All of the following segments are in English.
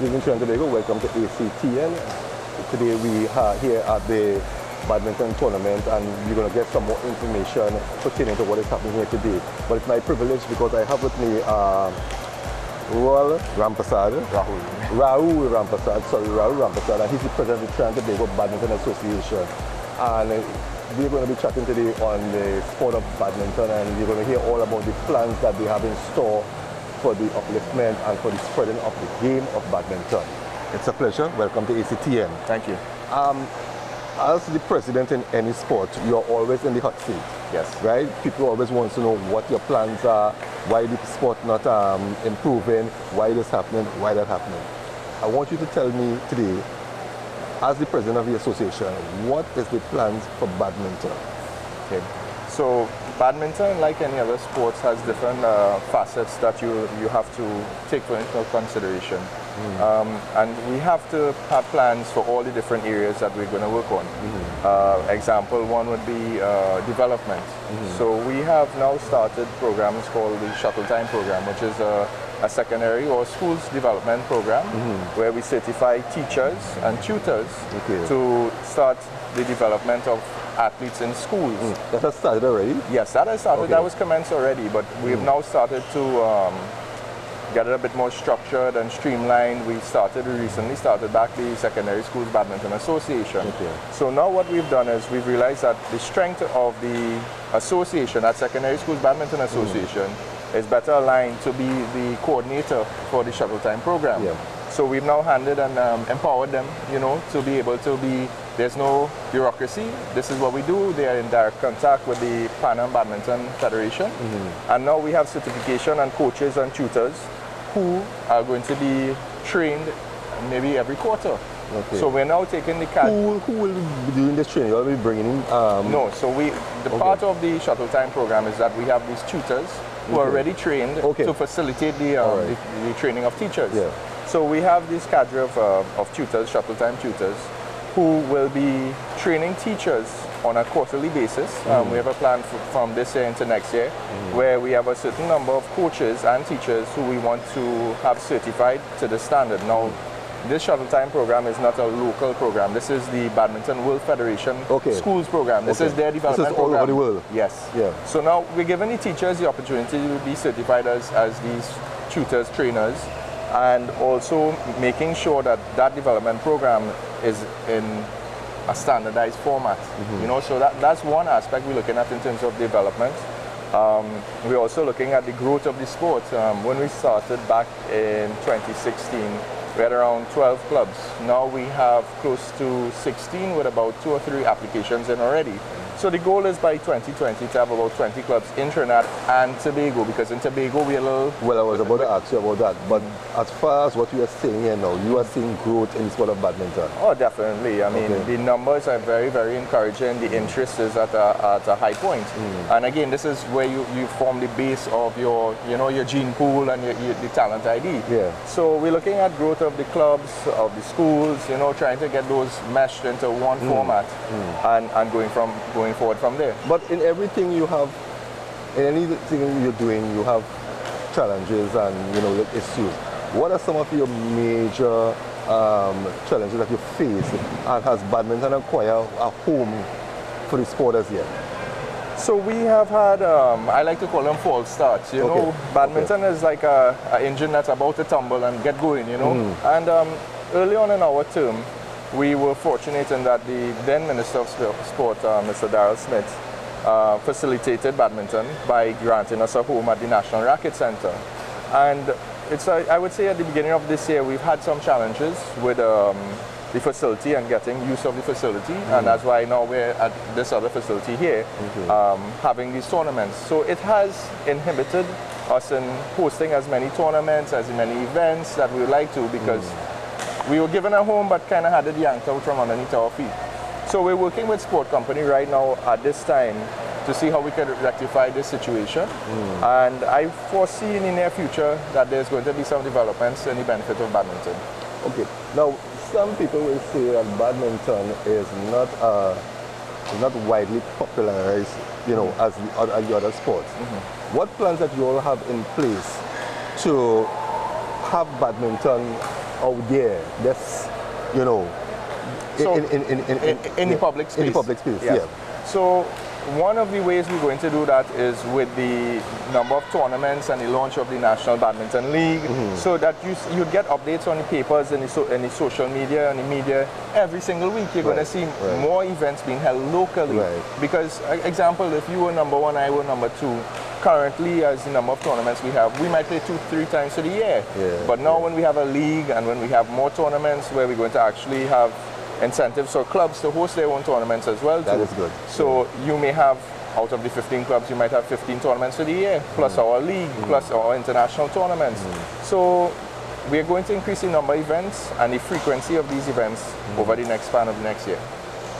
greetings in Trinidad and Tobago. Welcome to ACTN. Today we are here at the badminton tournament and you're going to get some more information pertaining to what is happening here today. But it's my privilege because I have with me Rahul Rampasad, and he's the president of the Trinidad and Tobago Badminton Association. And we're going to be chatting today on the sport of badminton, and you're going to hear all about the plans that they have in store for the upliftment and for the spreading of the game of badminton. It's a pleasure. Welcome to ACTN. Thank you. As the president in any sport, you're always in the hot seat. Yes. Right? People always want to know what your plans are, why the sport not improving, why this happening, why that happening. I want you to tell me today, as the president of the association, what is the plans for badminton? Okay. So badminton, like any other sports, has different facets that you have to take into consideration. And we have to have plans for all the different areas that we're going to work on. Example one would be development. So we have now started programs called the Shuttle Time program, which is a secondary or schools development program where we certify teachers and tutors to start the development of athletes in schools. That has started already? Yes, that has started. That was commenced already, but we've now started to get it a bit more structured and streamlined. We recently started back the Secondary Schools Badminton Association. So now what we've done is we've realized that the strength of the association, that Secondary Schools Badminton Association, is better aligned to be the coordinator for the Shuttle Time program. So we've now handed and empowered them, to be able to be, there's no bureaucracy. This is what we do. They are in direct contact with the Pan Am Badminton Federation. And now we have certification and coaches and tutors who are going to be trained maybe every quarter. So we're now taking the Who will be doing this training? You'll be bringing in? No, so part of the Shuttle Time program is that we have these tutors who are already trained to facilitate the training of teachers. So we have this cadre of tutors, Shuttle Time tutors, who will be training teachers on a quarterly basis. We have a plan from this year into next year where we have a certain number of coaches and teachers who we want to have certified to the standard. Now, this Shuttle Time program is not a local program. This is the Badminton World Federation Schools program. This is their development program. This is all over the world? Yes. So now we're giving the teachers the opportunity to be certified as these tutors, trainers, and also making sure that that development program is in a standardized format. So that's one aspect we're looking at in terms of development. We're also looking at the growth of the sport. When we started back in 2016, we had around 12 clubs. Now we have close to 16 with about 2 or 3 applications in already. So the goal is by 2020 to have about 20 clubs in Trinidad and Tobago, because in Tobago we're a little... Well, I was about to ask you about that, but as far as what you are saying here now, you are seeing growth in the sport of badminton. Oh, definitely. I mean, the numbers are very, very encouraging. The interest is at a high point. And again, this is where you form the base of your gene pool and the talent ID. So we're looking at growth of the clubs, of the schools, trying to get those meshed into one format and going forward from there. But in everything you have, in anything you're doing, you have challenges and issues. What are some of your major challenges that you face, and has badminton acquired a home for the sport as yet? So we have had, I like to call them false starts. Badminton is like an engine that's about to tumble and get going. And early on in our term, we were fortunate in that the then Minister of Sport, Mr. Darrell Smith, facilitated badminton by granting us a home at the National Racket Center. And I would say at the beginning of this year, we've had some challenges with the facility and getting use of the facility, and that's why now we're at this other facility here, having these tournaments. So it has inhibited us in hosting as many tournaments, as many events that we would like to, because we were given a home but kind of had it yanked out from underneath our feet. So we're working with Sport Company right now at this time to see how we can rectify this situation. And I foresee in the near future that there's going to be some developments in the benefit of badminton. Okay. Now, some people will say that badminton is not widely popularized, as the other sports. What plans that you all have in place to have badminton out there. That's, you know, So in the public space. In the public space, Yes. yeah. So one of the ways we're going to do that is with the number of tournaments and the launch of the National Badminton League, so that you get updates on the papers and the social media and the media every single week. You're going to see more events being held locally. Right. Because, example, if you were number one, I were number two, currently as the number of tournaments we have, we might play 2-3 times a year. Yeah, but now when we have a league and when we have more tournaments where we're going to actually have incentives for clubs to host their own tournaments as well. That is good. So you may have, out of the 15 clubs, you might have 15 tournaments for the year, plus our league, plus our international tournaments. So we are going to increase the number of events and the frequency of these events over the next span of the next year.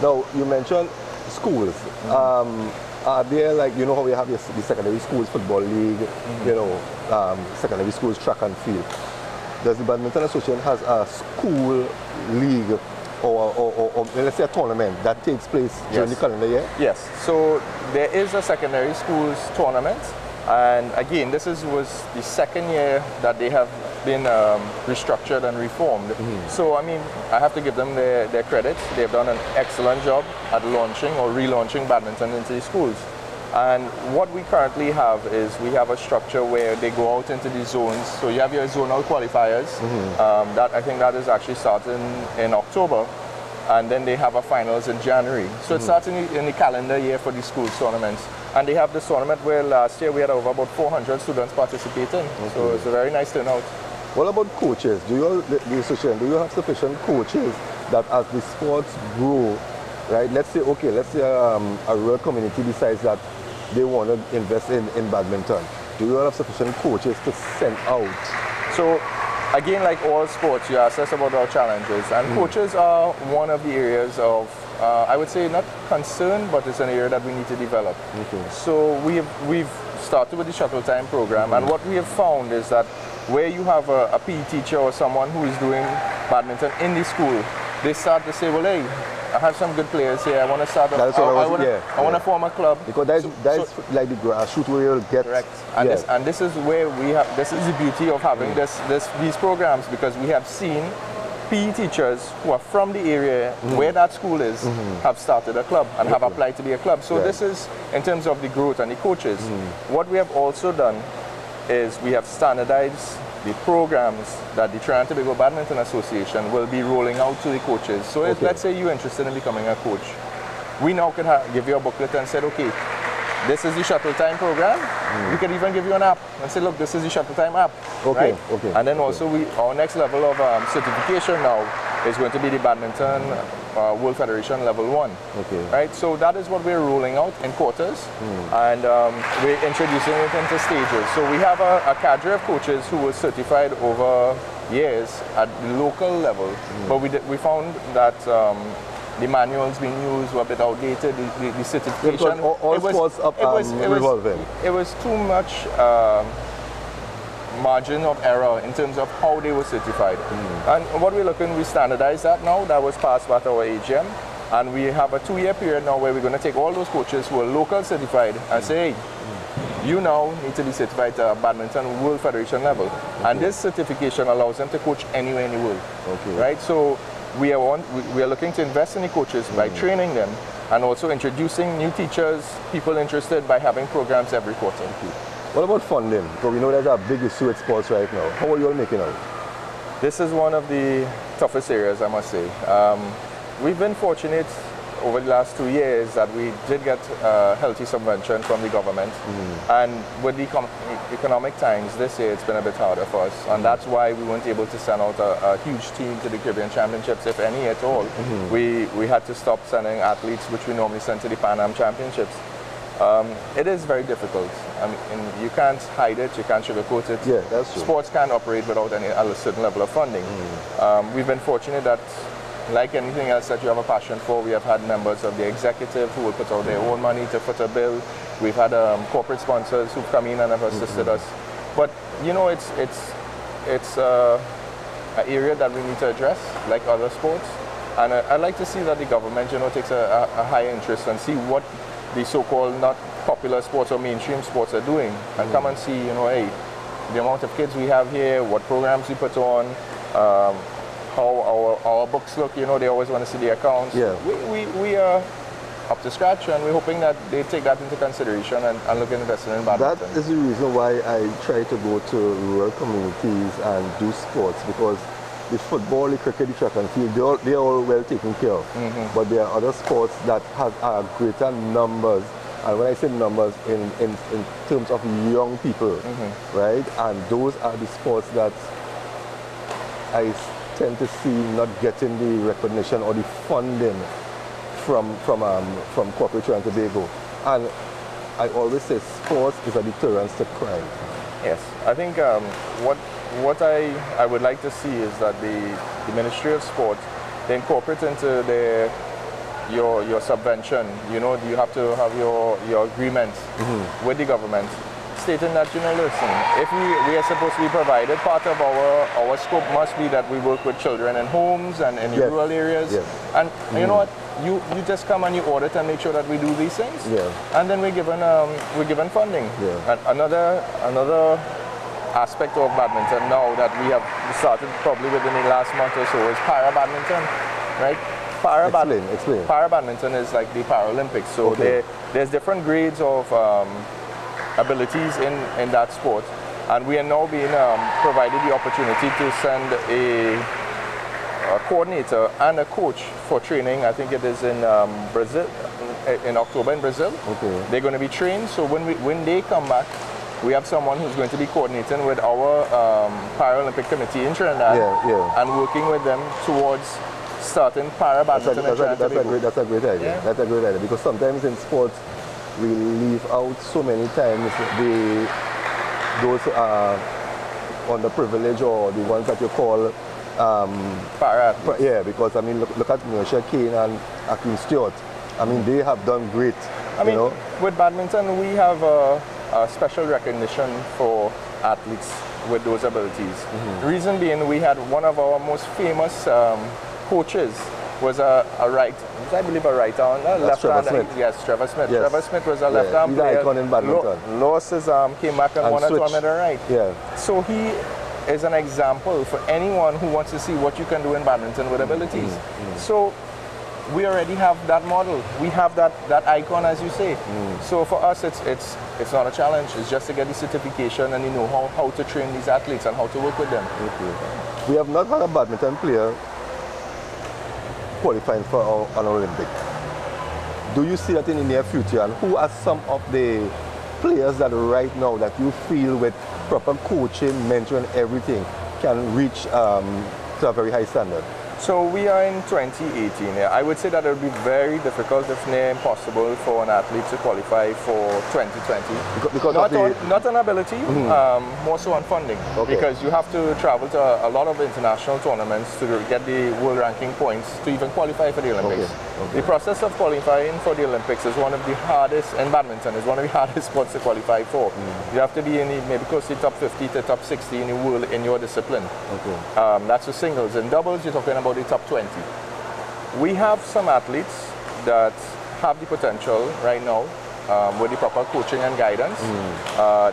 Now, you mentioned schools. Are there, like, you know how we have the secondary schools football league, you know, secondary schools track and field. Does the Badminton Association has a school league or let's say a tournament that takes place during the calendar year? Yes. So there is a secondary schools tournament, and again, this was the second year that they have been restructured and reformed. So I mean, I have to give them their credit. They've done an excellent job at launching or relaunching badminton into the schools. And what we currently have is we have a structure where they go out into the zones. So you have your zonal qualifiers. That I think that is actually starting in October. And then they have a finals in January. So it starts in the calendar year for the schools tournaments. And they have this tournament where last year we had over about 400 students participating. So it's a very nice turnout. What about coaches? Do you, the association, do you have sufficient coaches that as the sports grow, right? Let's say a rural community decides that they want to invest in badminton. Do you have sufficient coaches to send out? So again, like all sports, you asked us about our challenges, and coaches are one of the areas of, I would say, not concern, but it's an area that we need to develop. So we've started with the shuttle time program, and what we have found is that where you have a PE teacher or someone who is doing badminton in the school, they start to say, well, hey, I have some good players here. I want to start. I want to form a club. Because that is like the grassroots where you'll get. Correct. And this is where we have. This is the beauty of having these programs, because we have seen PE teachers who are from the area where that school is have started a club and have applied to be a club. So this is in terms of the growth and the coaches. What we have also done is we have standardized the programs that the Trinidad and Tobago Badminton Association will be rolling out to the coaches. So if, let's say, you're interested in becoming a coach, we now can give you a booklet and say, okay, this is the shuttle time program. We could even give you an app and say, look, this is the shuttle time app. Right? And then also our next level of certification now is going to be the Badminton World Federation Level 1. Right? So that is what we're rolling out in quarters, and we're introducing it into stages. So we have a cadre of coaches who were certified over years at the local level, but we found that the manuals being used were a bit outdated, the certification. It was too much margin of error in terms of how they were certified. And what we're looking, we standardize that now. That was passed by our AGM. And we have a 2-year period now where we're going to take all those coaches who are local certified and say, hey, you now need to be certified to Badminton World Federation level. And this certification allows them to coach anywhere in the world. Right? So we are looking to invest in the coaches by training them and also introducing new teachers, people interested, by having programs every quarter. What about funding? Because we know there's a big issue with sports right now. How are you all making out? This is one of the toughest areas, I must say. We've been fortunate over the last 2 years that we did get healthy subvention from the government. And with the economic times this year, it's been a bit harder for us. And that's why we weren't able to send out a huge team to the Caribbean Championships, if any at all. We had to stop sending athletes, which we normally send to the Pan Am Championships. It is very difficult. I mean, you can't hide it, you can't sugarcoat it. Yeah, that's true. Sports can't operate without a certain level of funding. We've been fortunate that, like anything else that you have a passion for, we have had members of the executive who will put out their own money to foot a bill. We've had corporate sponsors who've come in and have assisted us. But you know, it's an area that we need to address, like other sports. And I'd like to see that the government, you know, takes a higher interest and see what the so-called not popular sports or mainstream sports are doing, and come and see, you know, hey, the amount of kids we have here, what programs we put on, how our books look. You know, they always want to see the accounts. Yeah. We are up to scratch, and we're hoping that they take that into consideration and look at investing in badminton. That is the reason why I try to go to rural communities and do sports, because the football, the cricket, the track and field, they're all well taken care of. But there are other sports that have greater numbers, and when I say numbers, in terms of young people, right? And those are the sports that I tend to see not getting the recognition or the funding from corporate Trinidad and Tobago. And I always say sports is a deterrence to crime. Yes, I think what I would like to see is that the Ministry of Sport, they incorporate into your subvention. You know, you have to have your agreement with the government, stating that, you know, listen, if we are supposed to be provided, part of our scope must be that we work with children in homes and in rural areas. And you know what? You just come and you audit and make sure that we do these things. And then we're given funding. And another aspect of badminton now that we have started probably within the last month or so is para badminton, right? Explain. Para badminton is like the Paralympics. So there's different grades of abilities in that sport, and we are now being provided the opportunity to send a coordinator and a coach for training. I think it is in Brazil, in October in Brazil. They're going to be trained, so when they come back, we have someone who's going to be coordinating with our Paralympic committee in Trinidad and working with them towards starting para badminton in Trinidad. That's a great idea. That's a great idea, because sometimes in sports we leave out so many times those underprivileged, or the ones that you call para. Because I mean, look at Marsha Kane and Akeem Stewart. I mean, they have done great. I mean, with badminton, we have a special recognition for athletes with those abilities. The reason being, we had one of our most famous coaches was a right arm, left hand. Yes, Trevor Smith. Yes. Trevor Smith was a left arm player. Icon in badminton. Lost his arm, came back and won a tournament at right. So he is an example for anyone who wants to see what you can do in badminton with abilities. So we already have that model. We have that icon, as you say. So for us, it's not a challenge. It's just to get the certification and know how to train these athletes and how to work with them. We have not had a badminton player qualifying for an Olympic. Do you see that in the near future? And who are some of the players that right now that you feel with proper coaching, mentoring, everything can reach to a very high standard? So we are in 2018. I would say that it would be very difficult, if near impossible, for an athlete to qualify for 2020. Because not on ability, more so on funding. Because you have to travel to a lot of international tournaments to get the world ranking points to even qualify for the Olympics. The process of qualifying for the Olympics is one of the hardest, in badminton, is one of the hardest sports to qualify for. You have to be in maybe close to top 50 to top 60 in the world in your discipline. That's for singles. In doubles, you're talking about the top 20. We have some athletes that have the potential right now with the proper coaching and guidance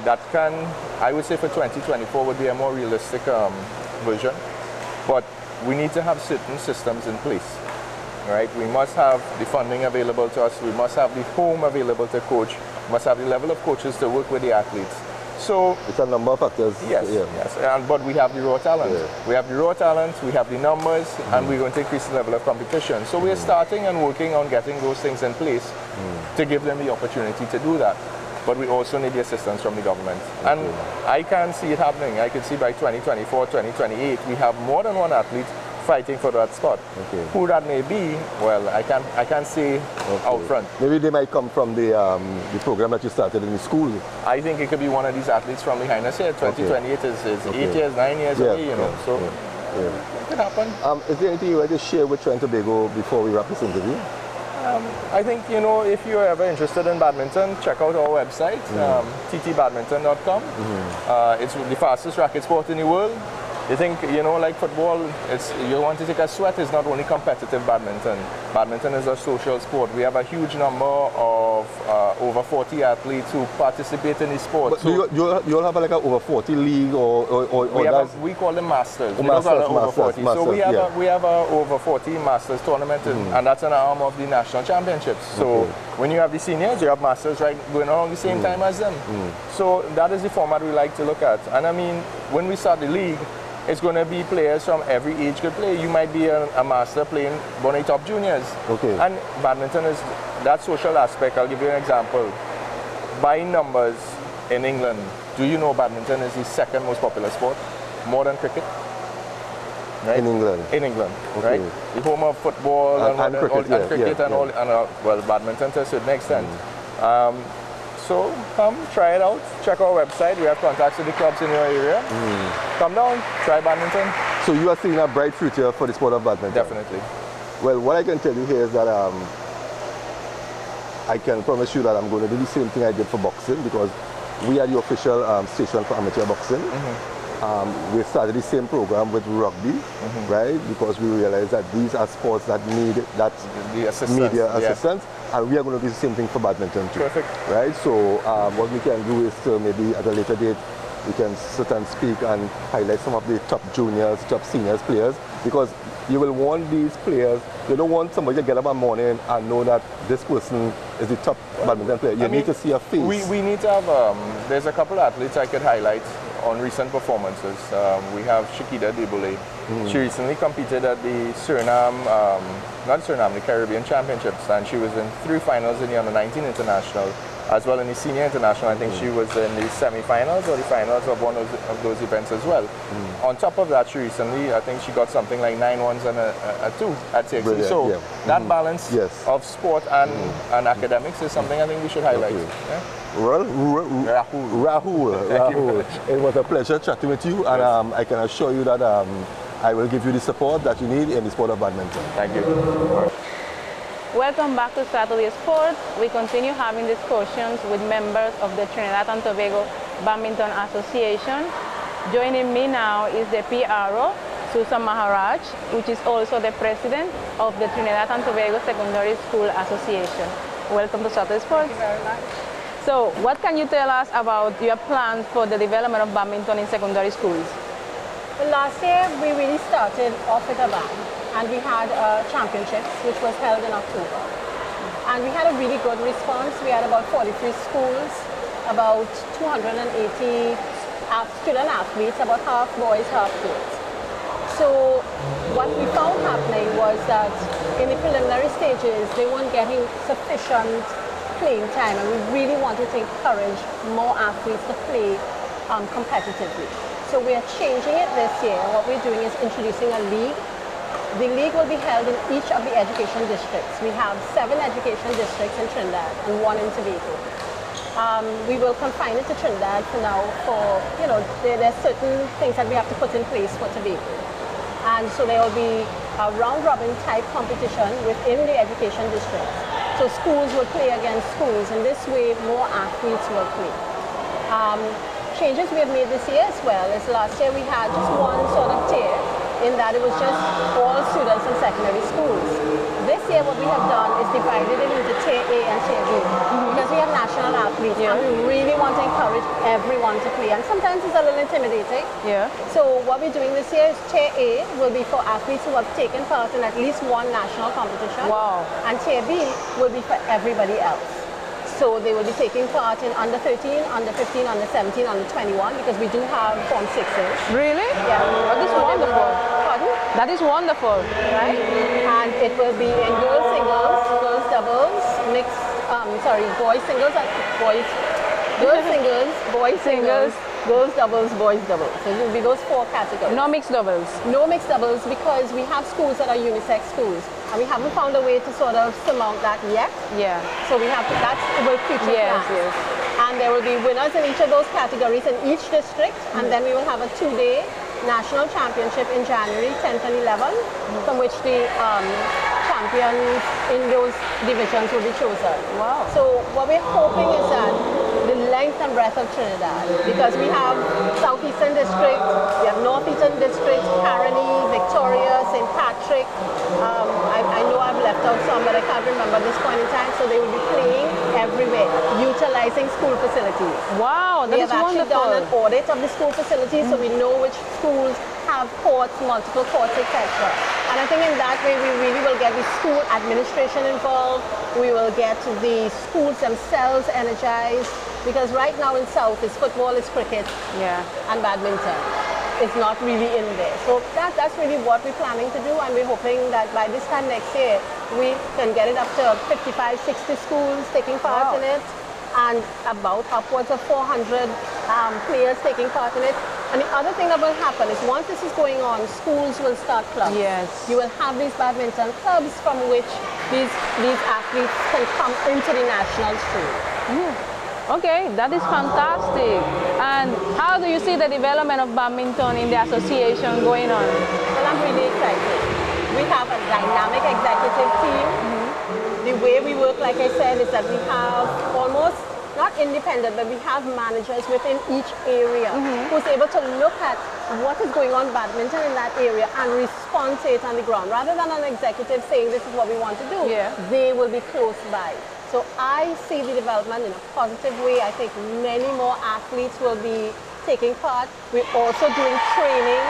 that can, I would say for 2024 would be a more realistic version, but we need to have certain systems in place, right? We must have the funding available to us, we must have the home available to coach, we must have the level of coaches to work with the athletes. So it's a number of factors. Yes, but we have the raw talent. We have the raw talent, we have the numbers, and we're going to increase the level of competition. So we're starting and working on getting those things in place to give them the opportunity to do that. But we also need the assistance from the government. And I can see it happening. I can see by 2024, 2028, we have more than one athlete fighting for that spot. Who that may be, well, I can't say out front. Maybe they might come from the program that you started in the school. I think it could be one of these athletes from behind us here. 2028 is 8 years, 9 years away, you know. So it could happen. Is there anything you want to share with Trinidad and Tobago before we wrap this interview? I think, you know, if you're ever interested in badminton, check out our website, ttbadminton.com. It's the fastest racket sport in the world. You think, you know, like football, you want to take a sweat, it's not only competitive badminton. Badminton is a social sport. We have a huge number of over 40 athletes who participate in the sport. But so you all have like a over 40 league or we call them masters. Oh, We don't call them over masters, 40. So we have a over 40 masters tournament, and that's an arm of the national championships. So when you have the seniors, you have masters right going on the same time as them. So that is the format we like to look at. And I mean, when we start the league, it's going to be players from every age could play. You might be a master playing one of the top juniors. Okay. And badminton is that social aspect. I'll give you an example. By numbers in England, do you know badminton is the second most popular sport? More than cricket? Right? In England? In England, okay. right? The home of football and cricket and well, badminton to a certain extent. So come, try it out, check our website. We have contacts with the clubs in your area. Come down, try badminton. So you are seeing a bright future for the sport of badminton? Definitely. Well, what I can tell you here is that I can promise you that I'm going to do the same thing I did for boxing, because we are the official station for amateur boxing. We started the same program with rugby, right? Because we realized that these are sports that need that media assistance, and we are going to do the same thing for badminton too. Perfect. Right? So what we can do is maybe at a later date, we can sit and speak and highlight some of the top juniors, top seniors players, because you will want these players, you don't want somebody to get up in the morning and know that this person is the top badminton player. You need to see a face. We need to have, there's a couple of athletes I could highlight on recent performances. We have Shakida Debole. She recently competed at the the Caribbean Championships, and she was in 3 finals in the Under-19 International, as well in the Senior International. I think she was in the semi-finals or the finals of one of those events as well. On top of that, she recently, I think she got something like 9 1s and a 2 at TXT. So that balance of sport and academics is something I think we should highlight. Yeah? Well, Rahul, it was a pleasure chatting with you, and I can assure you that I will give you the support that you need in the sport of badminton. Thank you. Welcome back to Saturday Sports. We continue having discussions with members of the Trinidad and Tobago Badminton Association. Joining me now is the PRO, Susan Maharaj, which is also the president of the Trinidad and Tobago Secondary School Association. Welcome to Saturday Sports. Thank you very much. So, what can you tell us about your plans for the development of badminton in secondary schools? Well, last year we really started off with a bang, and we had championships which was held in October. And we had a really good response. We had about 43 schools, about 280 student athletes, about half boys, half girls. So what we found happening was that in the preliminary stages, they weren't getting sufficient playing time, and we really wanted to encourage more athletes to play competitively. So we are changing it this year. What we're doing is introducing a league. The league will be held in each of the education districts. We have 7 education districts in Trinidad and 1 in Tobago. We will confine it to Trinidad for now. There's certain things that we have to put in place for Tobago. And so there will be a round-robin type competition within the education districts. So schools will play against schools, and this way more athletes will play. Changes we have made this year as well is last year we had just one sort of tier, in that it was just all students in secondary schools. This year what we have done is divided it into tier A and tier B, because we have national athletes and we really want to encourage everyone to play, and sometimes it's a little intimidating. So what we're doing this year is tier A will be for athletes who have taken part in at least one national competition. And tier B will be for everybody else. So they will be taking part in under 13, under 15, under 17, under 21, because we do have Form 6s. Really? Yeah. That is wonderful. Pardon? That is wonderful. Right? And it will be in girls singles, girls doubles, boys singles and girls singles, boys singles, girls doubles, boys doubles. So it will be those 4 categories. No mixed doubles? No mixed doubles, because we have schools that are unisex schools, and we haven't found a way to sort of surmount that yet. So we have to, that's will future plans. And there will be winners in each of those categories in each district, and then we will have a 2-day national championship in January 10th and 11th, from which the champions in those divisions will be chosen. So what we're hoping is that the length and breadth of Trinidad, because we have Southeastern District, we have Northeastern District, Caroni, Victoria, St. Patrick. I know I've left out some, but I can't remember at this point in time. So they will be playing everywhere, utilizing school facilities. Wow, that We is have actually wonderful. done an audit of the school facilities, so we know which schools have courts, multiple courts, etc. And I think in that way we really will get the school administration involved. We will get the schools themselves energized, because right now in South is football, is cricket, Yeah. and badminton. It's not really in there. So that's really what we're planning to do, and we're hoping that by this time next year we can get it up to 55, 60 schools taking part Wow. in it, and about upwards of 400 players taking part in it. And the other thing that will happen is once this is going on, schools will start clubs. Yes. You will have these badminton clubs from which these athletes can come into the national stream. Okay, that is fantastic. And how do you see the development of badminton in the association going on? Well, I'm really excited. We have a dynamic executive team. The way we work, like I said, is that we have almost, not independent, but we have managers within each area who's able to look at what is going on badminton in that area and respond to it on the ground. Rather than an executive saying this is what we want to do, Yeah. they will be close by. So I see the development in a positive way. I think many more athletes will be taking part. We're also doing training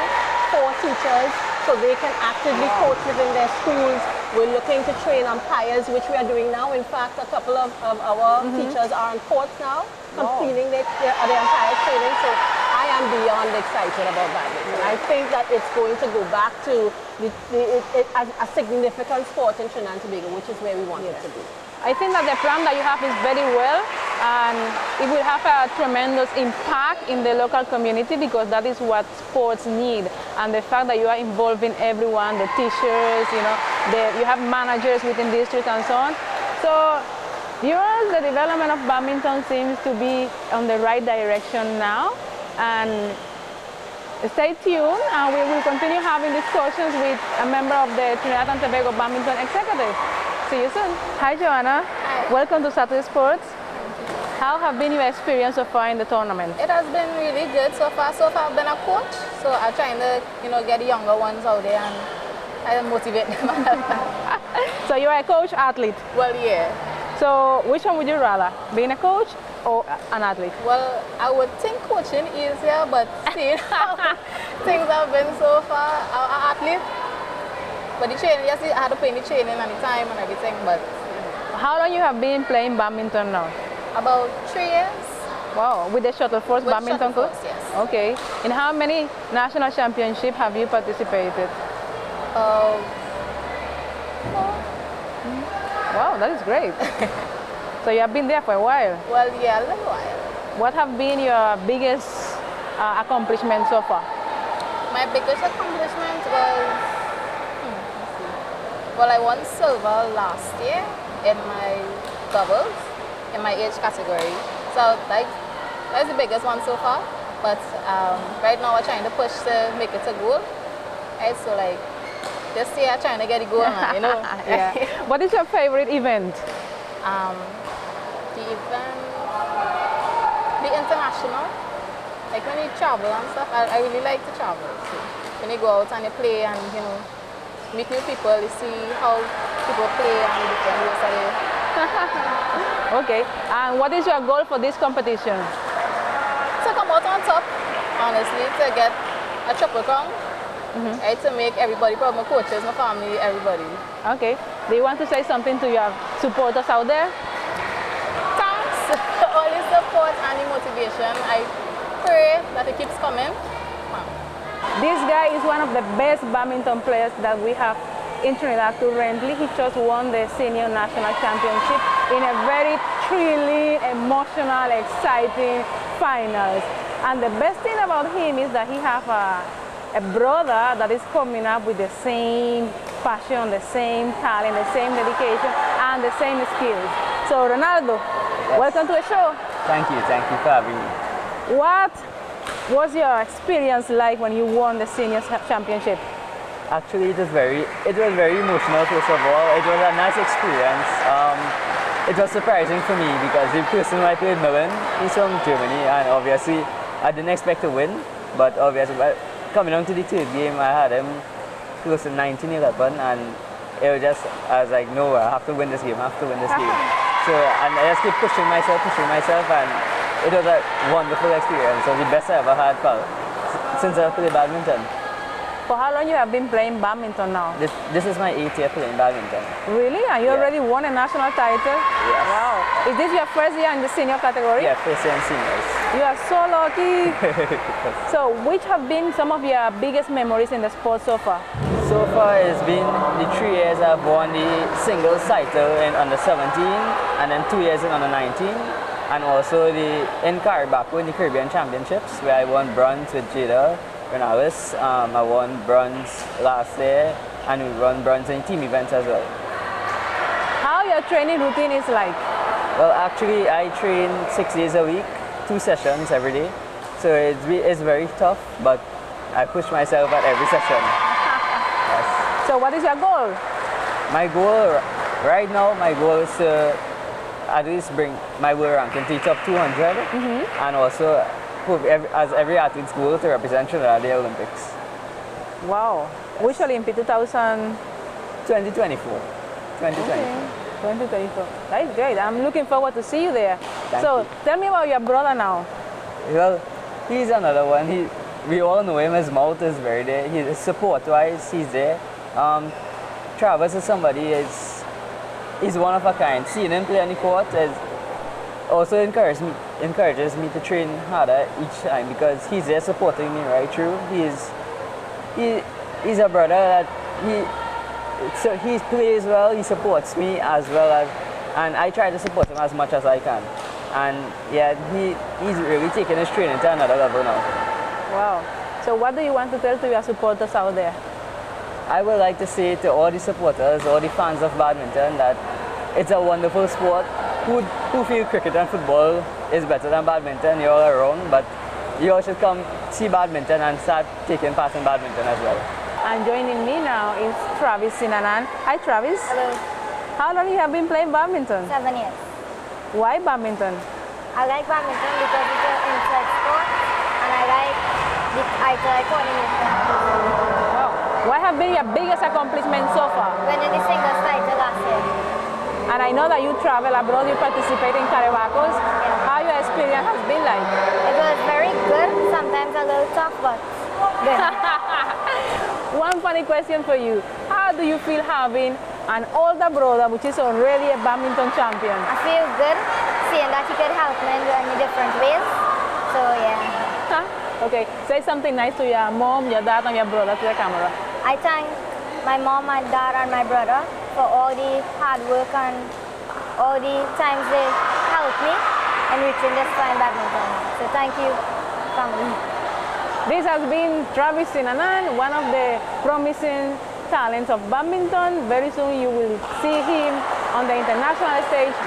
for teachers so they can actively coach within their schools. We're looking to train umpires, which we are doing now. In fact, a couple of our teachers are on courts now, completing their umpire training. So I am beyond excited about badminton. I think that it's going to go back to a significant sport in Trinidad and Tobago, which is where we want it to be. I think that the plan that you have is very well, and it will have a tremendous impact in the local community, because that is what sports need. And the fact that you are involving everyone, the teachers, you have managers within districts and so on. So the development of badminton seems to be on the right direction now. And stay tuned, and we will continue having discussions with a member of the Trinidad and Tobago Badminton Executive. See you soon. Hi, Joanna. Hi. Welcome to Saturday Sports. How have been your experience so far in the tournament? It has been really good so far. So far I've been a coach, so I'm trying to, get the younger ones out there and I motivate them. So you're a coach athlete. Well, yeah. So which one would you rather, being a coach or an athlete? Well, I would think coaching easier, but still, things have been so far. I'm an athlete, but the training, yes, I had to pay in the training and the time and everything, but How long you have been playing badminton now? about 3 years. Wow, with the Shuttle Force With badminton Shuttle club? Force, yes. Okay. In how many national championships have you participated? Wow, that is great. So you have been there for a while. Well, yeah, a little while. What have been your biggest accomplishments so far? My biggest accomplishment was, let's see. Well, I won silver last year in my doubles, in my age category. So that's the biggest one so far. But right now we're trying to push to make it a goal. Right, so this year I'm trying to get it going, Yeah. What is your favorite event? The event, the international, like when you travel and stuff, I really like to travel. So when you go out and you play and meet new people, you see how people play and the different ways that they. Okay. And what is your goal for this competition? To come out on top, honestly, to get a triple crown. Right, to make everybody proud, my coaches, my family, everybody. Okay. Do you want to say something to your supporters out there? Thanks for all the support and the motivation. I pray that it keeps coming. This guy is one of the best badminton players that we have in Trinidad currently. He just won the senior national championship in a very thrilling, emotional, exciting finals. And the best thing about him is that he has a brother that is coming up with the same passion, the same talent, the same dedication, and the same skills. So Ronaldo, welcome to the show. Thank you for having me. What was your experience like when you won the senior championship? Actually, it was very emotional. First of all, it was a nice experience. It was surprising for me because the person who I played, Millen, he's from Germany, and obviously I didn't expect to win, but obviously coming on to the third game, I had him close to 19-11, and it was just, I was like, no, I have to win this game, I have to win this game. So, and I just keep pushing myself, and it was a wonderful experience. So the best I ever had since I played badminton. For how long you have been playing badminton now? This is my 8th year playing badminton. Really? And you already won a national title? Yes. Wow. Is this your first year in the senior category? Yeah, first year in seniors. You are so lucky. So which have been some of your biggest memories in the sport so far? So far it's been the 3 years I've won the singles title in under 17, and then 2 years in under 19, and also in Caribaco in the Caribbean Championships, where I won bronze with Jada Renales. I won bronze last year, and we won bronze in team events as well. How your training routine is like? Well, actually I train 6 days a week, 2 sessions every day. So it's very tough, but I push myself at every session. Yes. So what is your goal? My goal right now, my goal is to at least bring my world ranking to the top 200, and also as every athlete's goal to represent Trinidad at the Olympics. Wow. Yes. Which Olympic? 2024. 2024. Okay. 2024. That's great. I'm looking forward to see you there. Thank so you. tell me about your brother now. Well, he's another one. We all know him. His mouth is very there. His support-wise, he's there. Travis is somebody. He's one of a kind. Seeing him play on the court also encourages me to train harder each time, because he's there supporting me right through. He's a brother that he plays well. He supports me as well as, and I try to support him as much as I can. And yeah, he's really taking his training to another level now. Wow. So what do you want to tell to your supporters out there? I would like to say to all the supporters, all the fans of badminton, that it's a wonderful sport. Who feel cricket and football is better than badminton, you're all around, but you all should come see badminton and start taking part in badminton as well. And joining me now is Travis Sinanan. Hi Travis. Hello. How long you have been playing badminton? 7 years. Why badminton? I like badminton because it's an inside sport, and I like the eye-to-eye coordination. Wow. What have been your biggest accomplishment so far? Winning the singles title last year. And I know that you travel abroad, you participate in Caribacos. How your experience has been like? It was very good, sometimes a little tough, but good. One funny question for you. How do you feel having an older brother which is already a badminton champion? I feel good seeing that he could help me in many different ways. So yeah. Okay, say something nice to your mom, your dad, and your brother to the camera. I thank my mom, my dad, and my brother for all the hard work and all the times they helped me in reaching this fine badminton. So thank you, family. This has been Travis Sinanan, one of the promising talents of badminton. Very soon you will see him on the international stage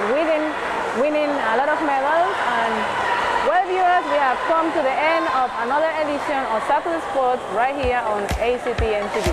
winning a lot of medals. And well, viewers, we have come to the end of another edition of Saturday Sports right here on ACTN TV.